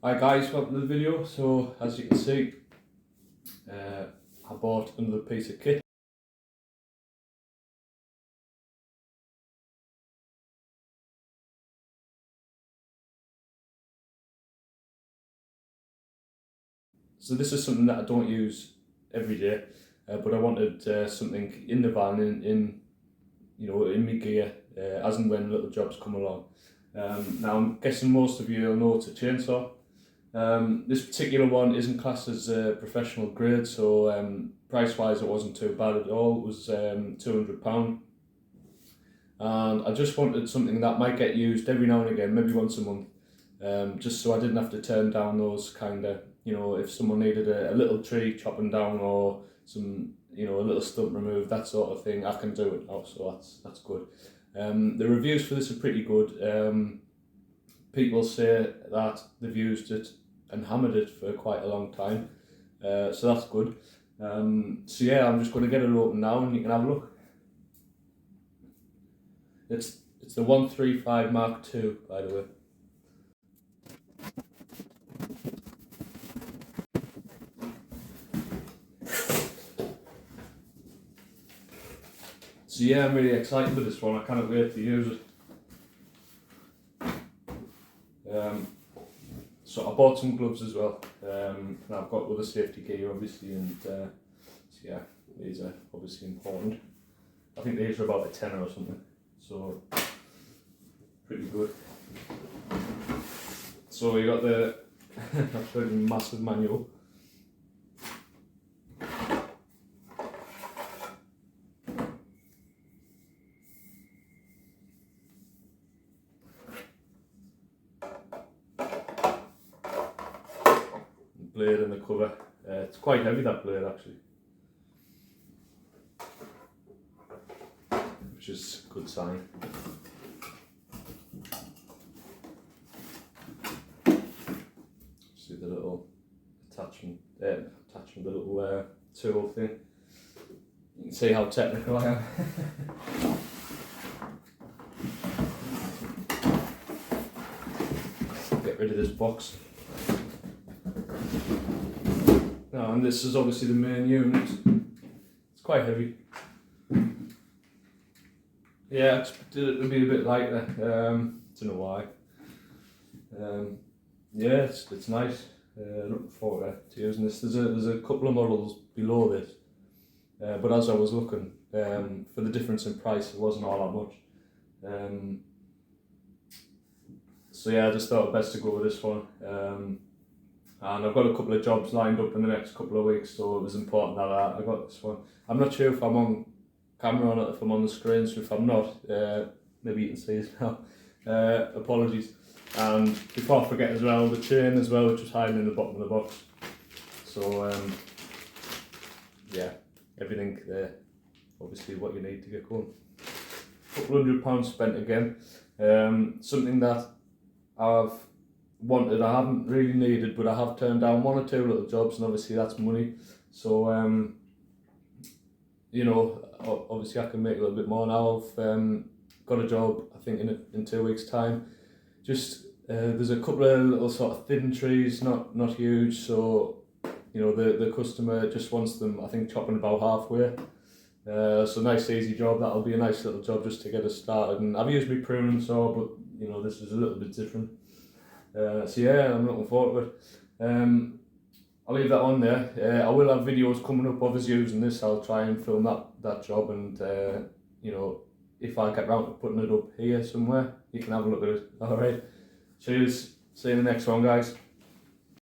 Hi guys, welcome to the video. So as you can see, I bought another piece of kit. So this is something that I don't use every day, but I wanted something in the van, in my gear, as and when little jobs come along. Now I'm guessing most of you will know it's a chainsaw. This particular one isn't classed as a professional grade, so price wise it wasn't too bad at all. It was £200. And I just wanted something that might get used every now and again, maybe once a month, just so I didn't have to turn down those kind of, if someone needed a little tree chopping down or some, a little stump removed, that sort of thing, I can do it now, so that's good. The reviews for this are pretty good. People say that they've used it and hammered it for quite a long time, so that's good. So yeah, I'm just going to get it open now and you can have a look. It's the 135 Mark II, by the way. So yeah, I'm really excited with this one. I cannot wait to use it. So I bought some gloves as well. And I've got other safety gear obviously, and so yeah, these are obviously important. I think these are about a tenner or something, so pretty good. So you got the absolutely massive manual. Blade and the cover. It's quite heavy, that blade actually, which is a good sign. See the little attachment the little tool thing. You can see how technical I am. Get rid of this box. Now, and this is obviously the main unit. It's quite heavy. Yeah, I expected it to be a bit lighter. Don't know why. Yeah, it's nice. Looking forward to using this. There's a couple of models below this, but as I was looking, for the difference in price, it wasn't all that much. So yeah, I just thought it best to go with this one. And I've got a couple of jobs lined up in the next couple of weeks, so it was important that I got this one. I'm not sure if I'm on camera or not, if I'm on the screen, so if I'm not, maybe you can see it now. Apologies. And before I forget as well, the chain as well, which was hiding in the bottom of the box. So yeah, everything there, obviously what you need to get going. Couple £100 spent again. Something that I've wanted, I haven't really needed, but I have turned down one or two little jobs, and obviously that's money. So obviously I can make a little bit more now. I've got a job, I think in 2 weeks time. Just there's a couple of little sort of thin trees, not huge, so the customer just wants them, I think, chopping about halfway. So nice easy job. That'll be a nice little job just to get us started. And I've used my pruning saw, but this is a little bit different. So yeah, I'm looking forward to it. I'll leave that on there. I will have videos coming up of us using this. I'll try and film that job, and if I get round to putting it up here somewhere, you can have a look at it. Alright, cheers, see you in the next one, guys.